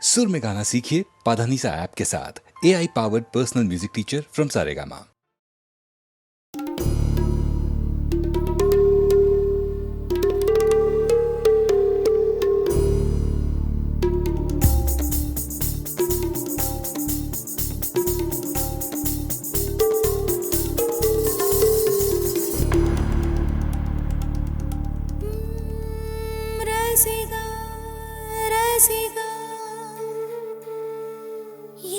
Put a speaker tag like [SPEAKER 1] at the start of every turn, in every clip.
[SPEAKER 1] सुर में गाना सीखिए पाधानीसा ऐप के साथ। AI powered personal music teacher from Saregama.
[SPEAKER 2] ரசிகா ரசிகா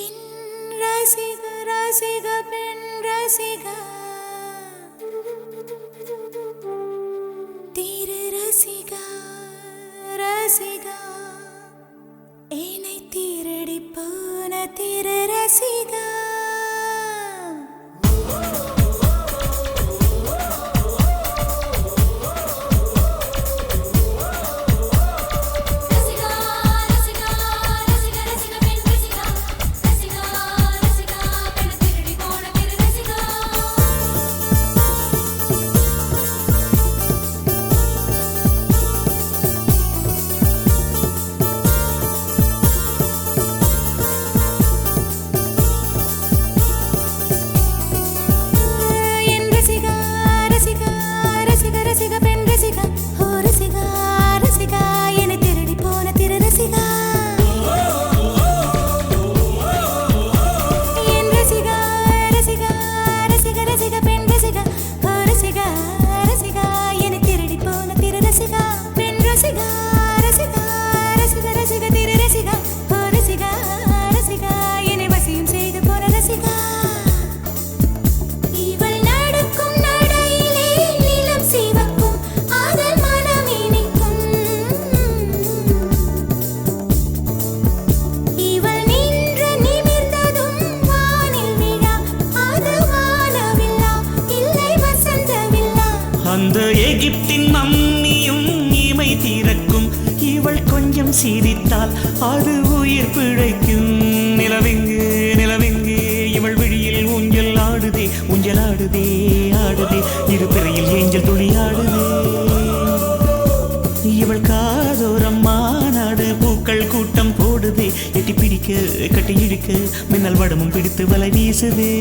[SPEAKER 2] என் ரசிக ரசிக பெண் ரசிகா திரு ரசிகா ரசிகா என்னை திருடி போன திரு ரசிகா
[SPEAKER 3] அந்த எகிப்தின் மம்மியும் இமை திறக்கும், இவள் கொஞ்சம் சிரித்தால் அது உயிர் பிழைக்கும். நிலவெங்கு நிலவெங்கு இவள் விழியில் ஊஞ்சல் ஆடுதே, ஊஞ்சல் ஆடுதே ஆடுதே, இரு பிறையில் ஏஞ்சல் துளி ஆடுதே. இவள் காதோரம் மாநாடு பூக்கள் கூட்டம் போடுதே, எட்டி பிடிக்க கட்டி இழுக்க மின்னல் வடமும் பிடித்து வலை வீசுதே.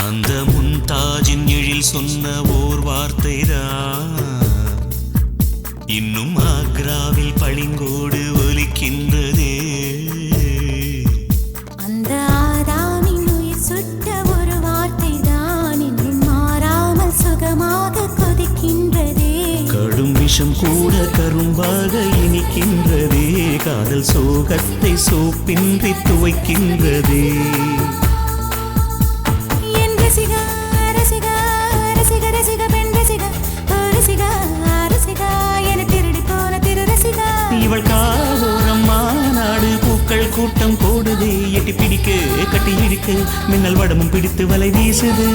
[SPEAKER 3] அந்த முன்தாஜின் எழில் சொன்ன ஓர் வார்த்தைதான் இன்னும் ஆக்ராவில் பளிங்கோடு ஒலிக்கின்றதே.
[SPEAKER 2] அந்த ஆதாமின் உயிர் சுட்ட ஒரு வார்த்தைதான் இன்னும் மாறாமல் சுகமாக கொதிக்கின்றதே.
[SPEAKER 3] கடும் விஷம் கூட கரும்பாக இனிக்கின்றதே, காதல் சோகத்தை சோப்பின்றி துவைக்கின்றதே. இவள் காதோரம் மாநாடு பூக்கள் கூட்டம் போடுதே, எட்டி பிடிக்க கட்டி இழுக்க மின்னல் வடமும் பிடித்து வலை வீசுது.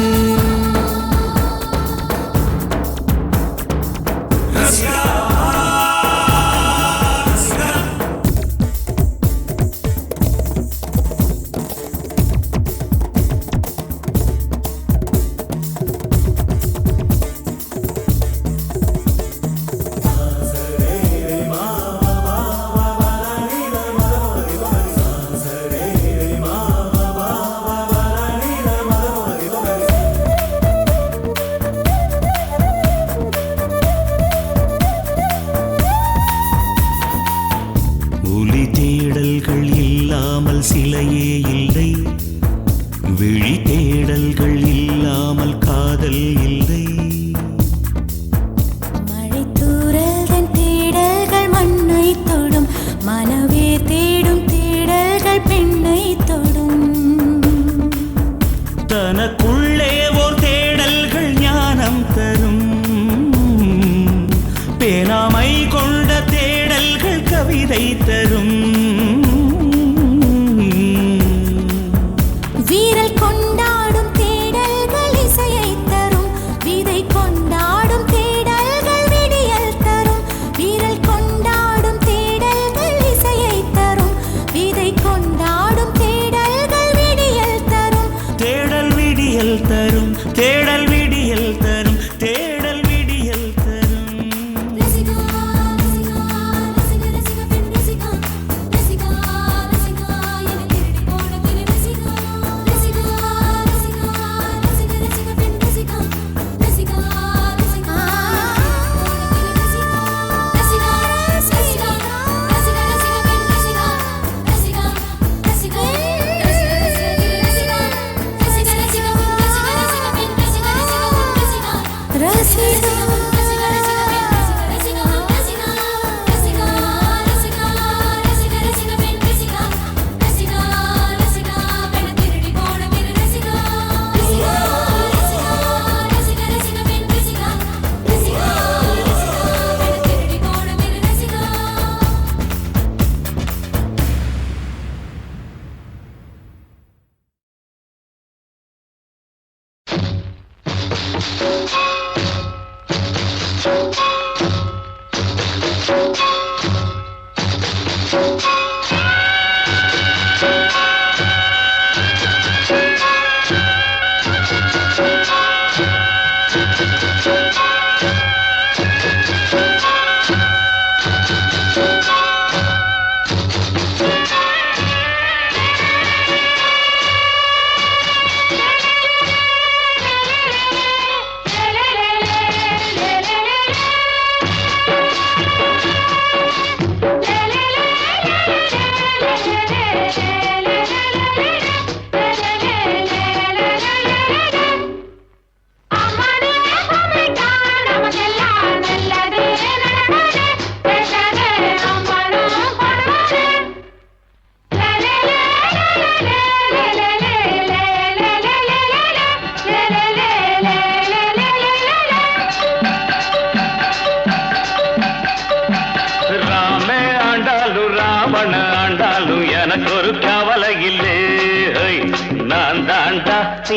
[SPEAKER 3] தரும் தேடல் விடியல் தரும் தேடல் விடியல் தரும்
[SPEAKER 2] ரசிகா ரசிகா ரசிகா ரசிகா பெண் ரசிகா ரசிகா ரசிகா என்னை திருடி போன கிளி ரசிகா ரசிகா ரசிகா ரசிகா ரசிகா பெண் ரசிகா ரசிகா ரசிகா ரசிகா ரசிகா ரசிகா ரசிகா பெண் ரசிகா ரசிகா ரசிகா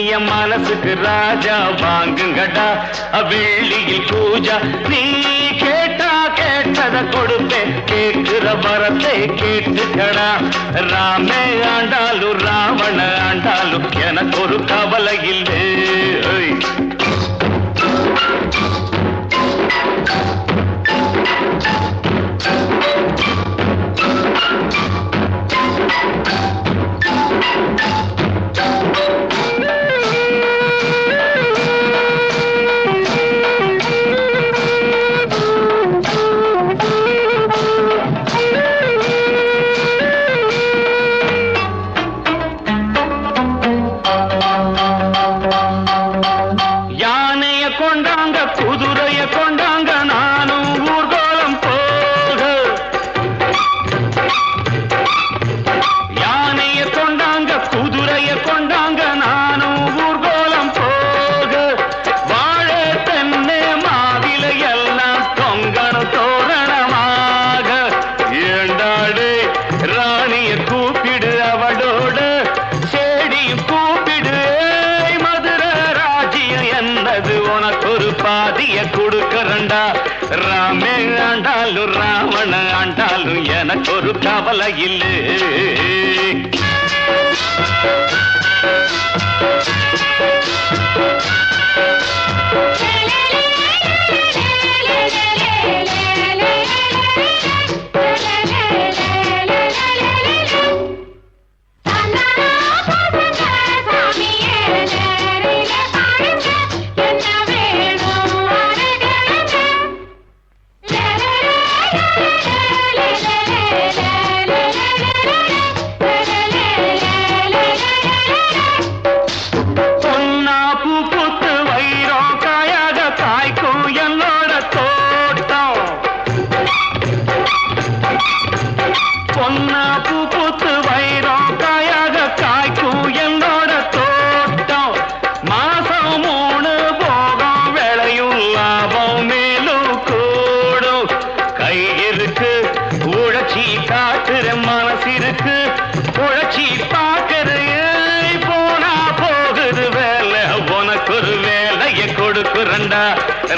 [SPEAKER 3] என் மனசுக்கு ராஜா வாங்குங்கடா வெள்ளியில் பூஜா நீ கேட்டா கேட்டத கொடுப்பேன் கேட்கிற வரத்தை கேட்டுக்கடா ராமே ஆண்டாலும் ராவண ஆண்டாலும் எனக்கு ஒரு கவலை இல்லை ராமே ஆண்டாலும் ராவண ஆண்டாலும் எனக்கு ஒரு கவலை இல்லை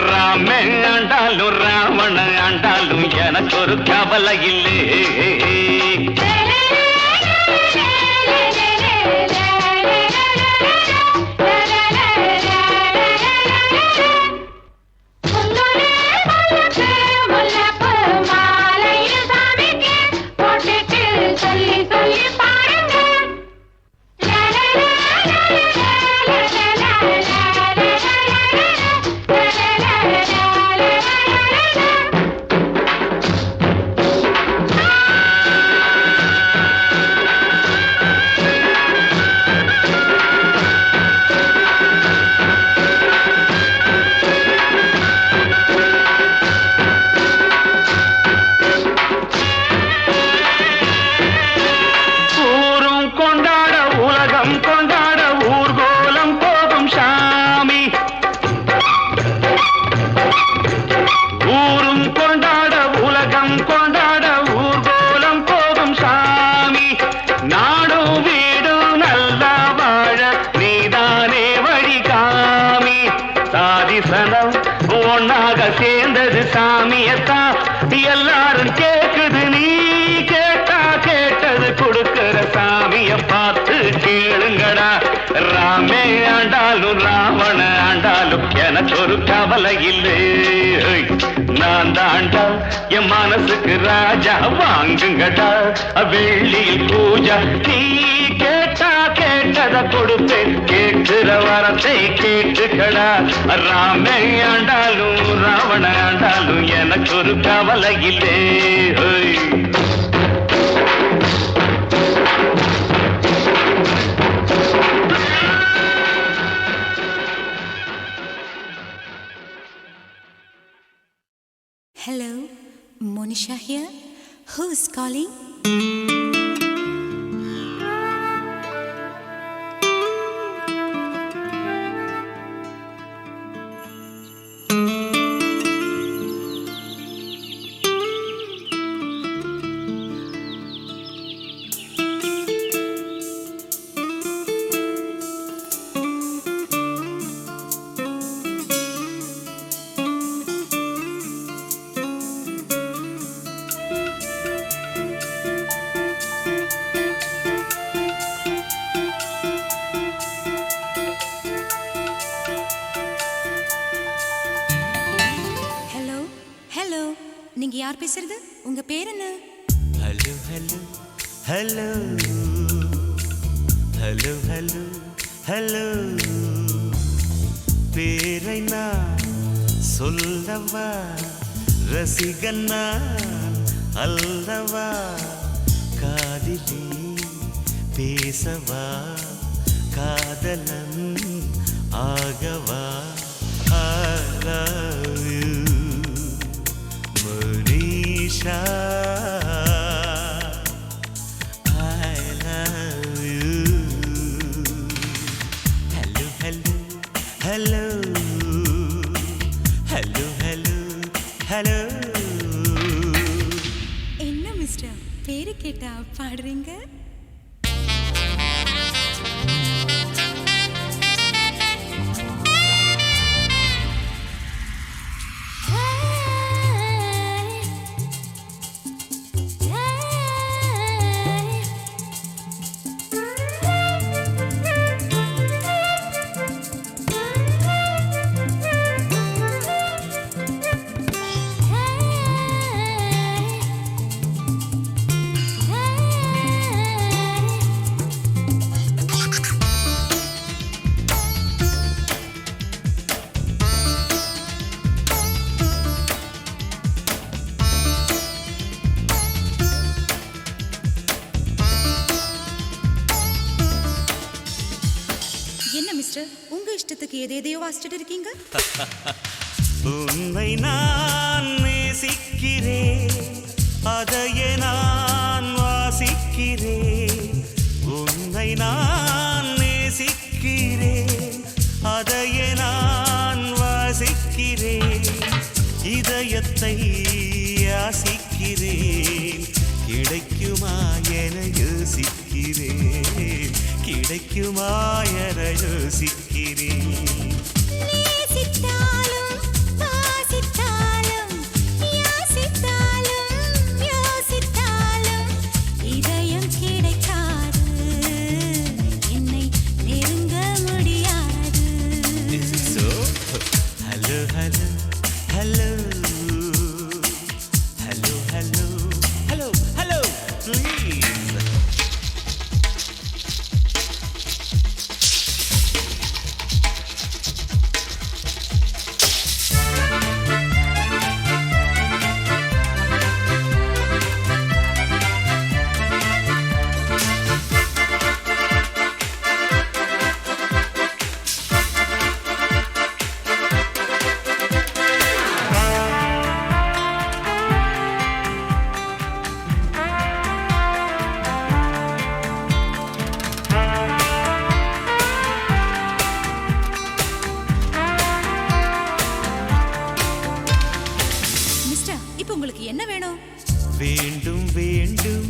[SPEAKER 3] ராமே ஆண்டாலும் ராவண ஆண்டாலும் எனக்கு ஒரு கவலை இல்லை
[SPEAKER 4] ஒன்னாக சேர்ந்தது சாமியத்தான் எல்லாரும் கேக்குது நீ கேட்டா கேட்டது கொடுக்கிற சாமிய பார்த்து கேளுங்கடா ராமே ஆண்டாலும் ராவண ஆண்டாலும் எனக்கு ஒரு கவலை இல்லை நான் தாண்டா என் மனசுக்கு ராஜா வாங்குங்கடா வெள்ளியில் பூஜா நீ கேட்டா கேட்டத கொடுப்பேன் கேட்கிற வரத்தை கேட்டுக்கடா ராமே ஆண்டாலும் ராவண ஆண்டாலும் எனக்கு ஒரு கவலை இல்லை
[SPEAKER 2] Hello, Monisha here. Who's calling? நீங்க யார் பேசுறது? உங்க பேர் என்ன?
[SPEAKER 3] Hello hello hello hello hello hello பேரை நான் சொல்லவா ரசிகன் நான் அல்லவா காதிலே பேசவா காதலன் ஆகவா I love you Monisha I love you Hello hello hello hello hello hello
[SPEAKER 2] என்ன மிஸ்டர் பேரு கேட்டா பாடுறீங்க? என்ன மிஸ்டர் உங்க இஷ்டத்துக்கு எதையோ வாசிச்சுட்டு இருக்கீங்க?
[SPEAKER 3] உன்னை நான் நேசிக்கிறேன் அதையே நான் வாசிக்கிறேன் உன்னை நான் நேசிக்கிறேன் அதையே நான் வாசிக்கிறேன் இதயத்தை யாசிக்கிறேன் கிடைக்குமா என யோசிக்கிறேன் கிடைக்குமா என யோசிக்கிறேன்
[SPEAKER 2] நேசித்தாலும் வாசித்தாலும் யாசித்தாலும் யோசித்தாலும் இதயம் கிடைக்காது என்னை நெருங்க முடியாது.
[SPEAKER 3] So, hello, hello, hello, hello, hello, hello, hello, please.
[SPEAKER 2] Mister இப்போ உங்களுக்கு என்ன வேணும்?
[SPEAKER 3] வேண்டும் வேண்டும்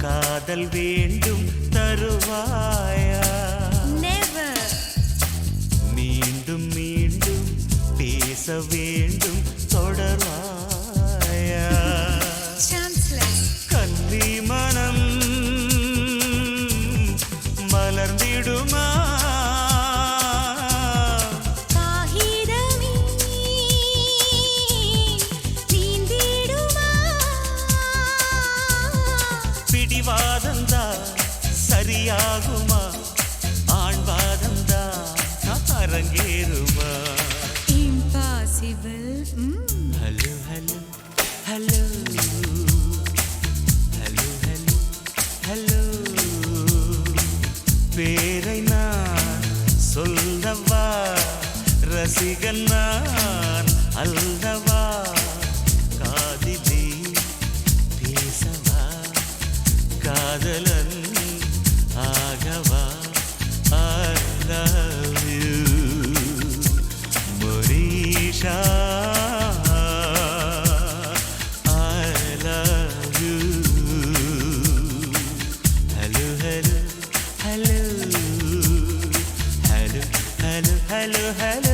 [SPEAKER 3] காதல் வேண்டும் தருவாயா
[SPEAKER 2] நெவர்.
[SPEAKER 3] மீண்டும் மீண்டும் பேச வேண்டும் ரசிகன் நான் அல்லவா காதிலே பேசவா காதலன் ஆகவா I love you Monisha I love you Hello hello hello hello hello hello hello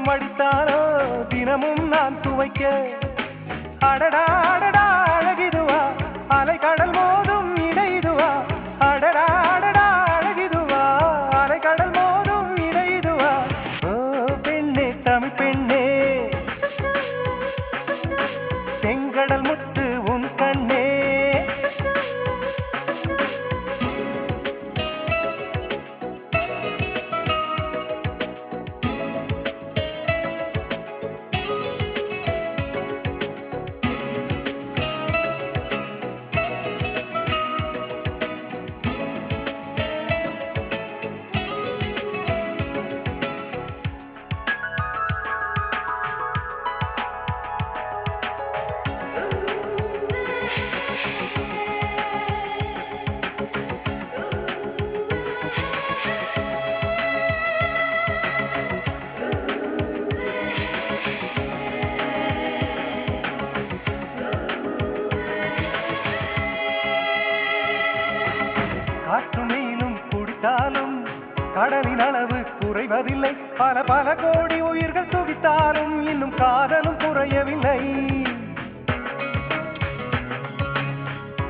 [SPEAKER 5] வடித்தாரோ தினமும் நான் துவைக்க அடடா அடடா அழகிதுவா அலை கடல் மோதும் இடைதுவா அடடா அடடா அழகிதுவா அலை கடல் மோதும் இடைதுவா ஓ பெண்ணே தமிழ் பெண்ணே செங்கடல் முத்து உன் கண்ணே கடலின் அளவு குறைவதில்லை பல பல கோடி உயிர்கள் துடித்தாலும் இன்னும் காதலும் குறையவில்லை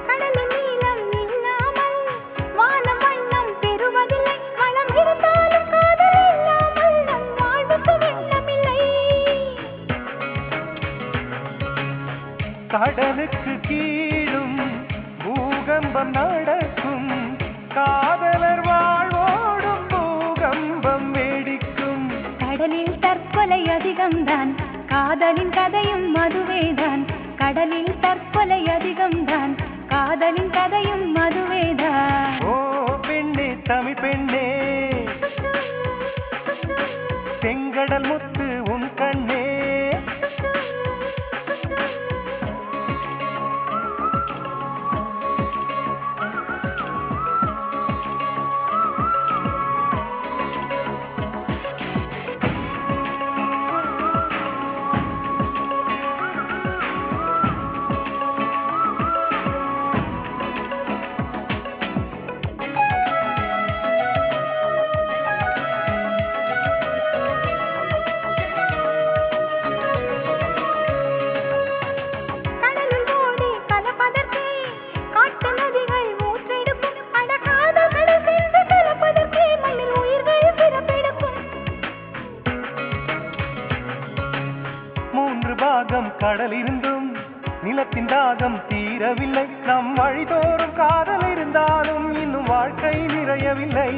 [SPEAKER 2] கடலின் நீளம் இல்லாமல் வானம் வண்ணம் பெறுவதில்லை வளம் இருந்தாலும் காதல் இல்லாமல் நம் வாழ்வுக்கு வெள்ளமில்லை
[SPEAKER 5] கடலுக்கு கீழும் பூகம்பம் நடக்கும் காதலர் வாழ்வோடும் பூகம்பம் வேடிக்கும்
[SPEAKER 2] கடலில் தற்கொலை அதிகம்தான் காதலின் கதையும் மதுவேதான் கடலில் தற்கொலை அதிகம்தான் காதலின் கதையும் மதுவேதான்
[SPEAKER 5] ஓ பெண்ணே தமிழ் பெண்ணே செங்கடல் முத்து உன் கண்ணே கடல் இருந்தும் நிலத்தின் தாகம் தீரவில்லை நம் வழிதோறும் காதல் இருந்தாலும் இன்னும் வாழ்க்கை நிறையவில்லை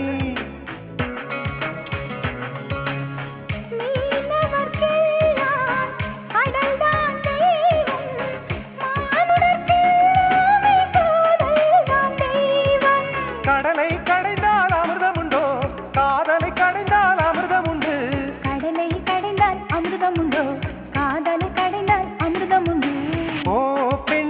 [SPEAKER 5] கடலை கடைந்தால் அமிர்தம் உண்டோ காதலை கடைந்தால் அமிர்தம் உண்டு
[SPEAKER 2] கடலை கடைந்தால் அமிர்தம் உண்டோ காதலை கடைந்தால் அமிர்தம் உண்டு
[SPEAKER 5] ஓ பெண்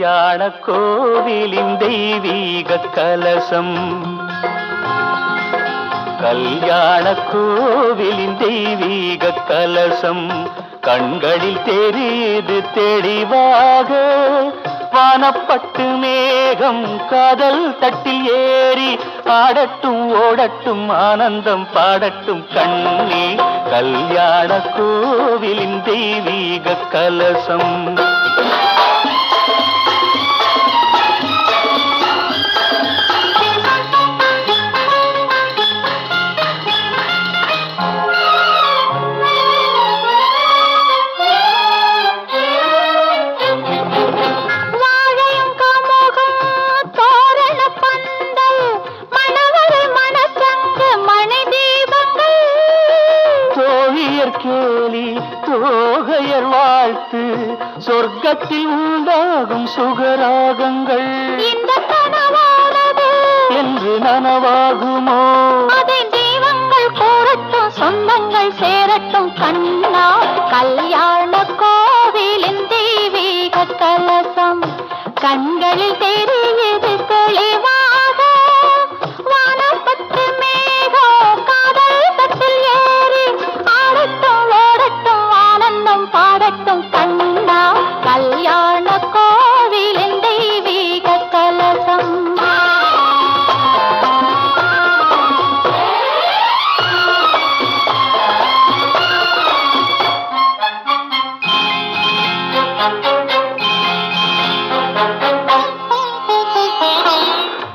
[SPEAKER 4] கல்யாண கோவிலின் தெய்வீக கலசம் கல்யாண கோவிலின் தெய்வீக கலசம் கண்களில் தெரியுது தெளிவாக வானப்பட்டு மேகம் காதல் தட்டில் ஏறி ஆடட்டும் ஓடட்டும் ஆனந்தம் பாடட்டும் கண்ணே கல்யாண கோவிலின் தெய்வீக கலசம் கேலி தோகையர் வாழ்த்து சொர்க்கத்தில் உண்டாகும் சுகராகங்கள் இந்த கனவானது என்று நனவாகுமோ அதை தெய்வங்கள் கூறட்டும் சொந்தங்கள் சேரட்டும் கண்ணா கல்யாண கோவிலின் தெய்வீக கலசம் கண்களில் தெரியுது தெளிவாக வானப்பட்டு மேகம் காதல் தட்டில் ஏறி ஆடட்டும் ஓடட்டும் ஆனந்தம் பாடட்டும் கண்ணா கல்யாண கோவிலின் தெய்வீக கலசம்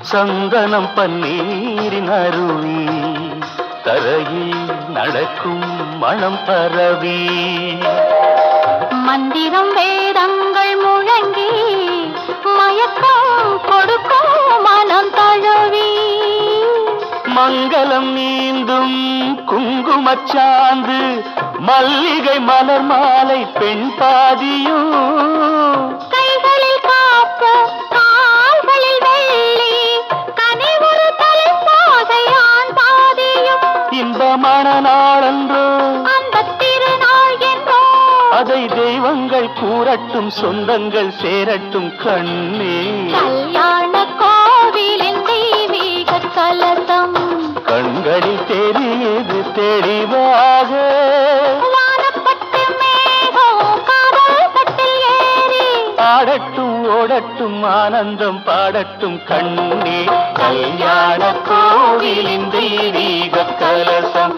[SPEAKER 4] சந்தனம் பன்னீரின் அருவி தரையில் நடக்கும் மனம் பரவி மந்திரம் வேதங்கள் முழங்கி மயக்கம் கொடுக்கும் மனம் தழுவி மங்களம் நீந்தும் குங்குமச்சாந்து மல்லிகை மலர் மாலை பெண் பாதியும் கைகளில் காப்பு கால்களில் வெள்ளி கனிவுறு தலை பாதையான் பாதியும் இன்பமான நாளன்றோ அந்த திருநாள் என்றோ அதை தெய்வங்கள் கூறட்டும் சொந்தங்கள் சேரட்டும் கண்ணே கல்யாண கோவிலின் தெய்வீக கலசம் கண்களில் தெரியுது தெளிவாக வானப்பட்டு மேகம் காதல் தட்டில் ஏறி ஆடட்டும் ஓடட்டும் ஆனந்தம் பாடட்டும் கண்ணே கல்யாண கோவிலின் தெய்வீக கலசம்